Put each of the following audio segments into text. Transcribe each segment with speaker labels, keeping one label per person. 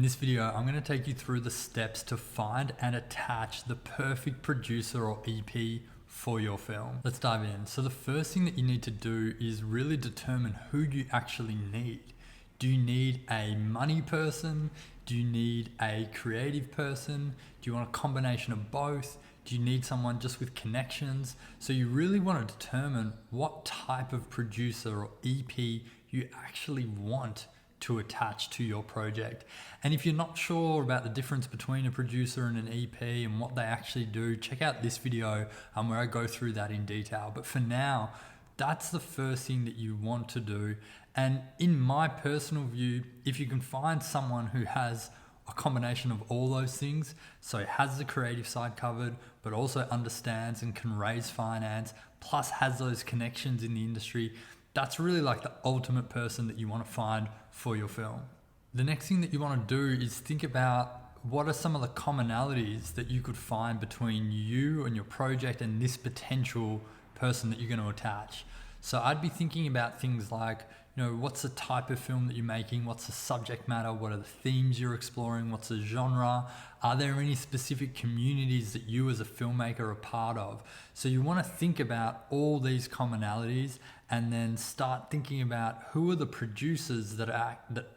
Speaker 1: In this video, I'm going to take you through the steps to find and attach the perfect producer or EP for your film. Let's dive in. So the first thing that you need to do is really determine who you actually need. Do you need a money person? Do you need a creative person? Do you want a combination of both? Do you need someone just with connections? So you really want to determine what type of producer or EP you actually want to attach to your project. And if you're not sure about the difference between a producer and an EP and what they actually do, check out this video where I go through that in detail. But for now, that's the first thing that you want to do. And in my personal view, if you can find someone who has a combination of all those things, so has the creative side covered, but also understands and can raise finance, plus has those connections in the industry, that's really like the ultimate person that you want to find for your film. The next thing that you want to do is think about what are some of the commonalities that you could find between you and your project and this potential person that you're going to attach. So I'd be thinking about things like, what's the type of film that you're making? What's the subject matter? What are the themes you're exploring? What's the genre? Are there any specific communities that you as a filmmaker are part of? So you want to think about all these commonalities and then start thinking about who are the producers that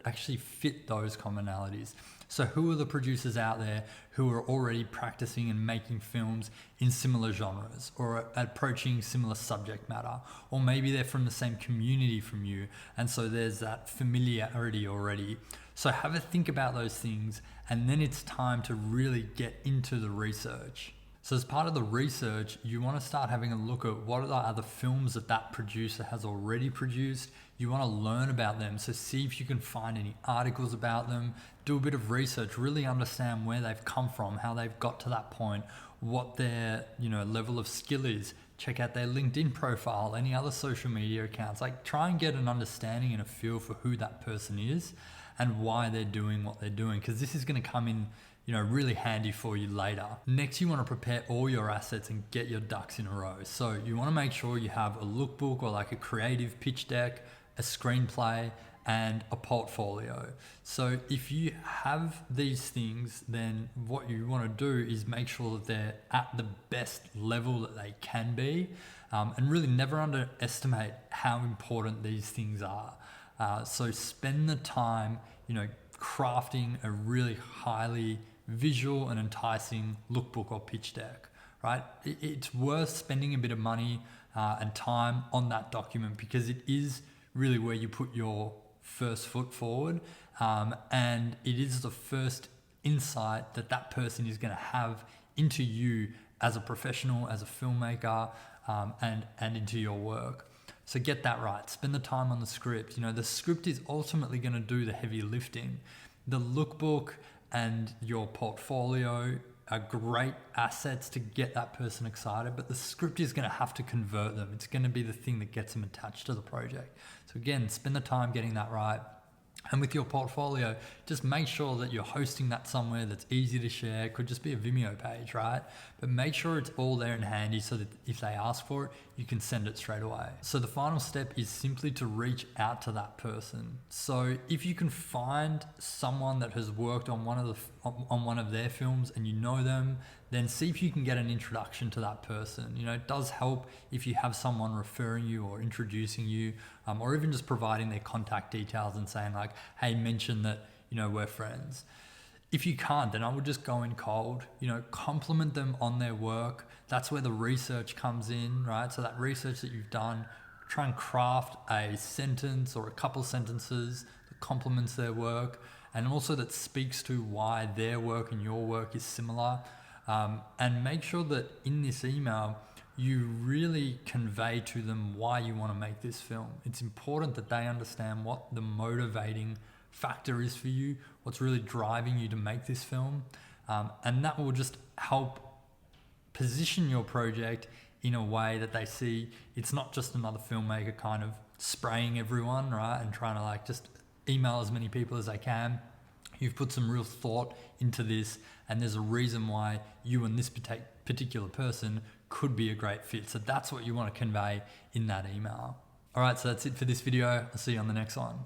Speaker 1: actually fit those commonalities. So who are the producers out there who are already practicing and making films in similar genres or approaching similar subject matter? Or maybe they're from the same community from you, and so there's that familiarity already. So have a think about those things, and then it's time to really get into the research. So as part of the research, you want to start having a look at what are the other films that producer has already produced. You want to learn about them. So see if you can find any articles about them, do a bit of research, really understand where they've come from, how they've got to that point, what their level of skill is. Check out their LinkedIn profile, any other social media accounts. Like, try and get an understanding and a feel for who that person is and why they're doing what they're doing, because this is going to come in really handy for you later. Next, you want to prepare all your assets and get your ducks in a row. So you want to make sure you have a lookbook or like a creative pitch deck, a screenplay, and a portfolio. So if you have these things, then what you want to do is make sure that they're at the best level that they can be, and really never underestimate how important these things are. So spend the time, crafting a really highly visual and enticing lookbook or pitch deck, right? It's worth spending a bit of money and time on that document because it is really where you put your first foot forward, and it is the first insight that person is going to have into you as a professional, as a filmmaker, and into your work. So get that right. Spend the time on the script. The script is ultimately going to do the heavy lifting. The lookbook and your portfolio are great assets to get that person excited, but the script is going to have to convert them. It's going to be the thing that gets them attached to the project. So again, spend the time getting that right. And with your portfolio, just make sure that you're hosting that somewhere that's easy to share. It could just be a Vimeo page, right? But make sure it's all there and handy so that if they ask for it, you can send it straight away. So the final step is simply to reach out to that person. So if you can find someone that has worked on one of their films and you know them, then see if you can get an introduction to that person. It does help if you have someone referring you or introducing you, or even just providing their contact details and saying like, hey, mention that, we're friends. If you can't, then I would just go in cold, compliment them on their work. That's where the research comes in, right? So that research that you've done, try and craft a sentence or a couple sentences that complements their work, and also that speaks to why their work and your work is similar. And make sure that in this email, you really convey to them why you want to make this film. It's important that they understand what the motivating factor is for you, what's really driving you to make this film. And that will just help position your project in a way that they see it's not just another filmmaker kind of spraying everyone, right? And trying to just email as many people as they can. You've put some real thought into this, and there's a reason why you and this particular person could be a great fit. So that's what you want to convey in that email. All right, so that's it for this video. I'll see you on the next one.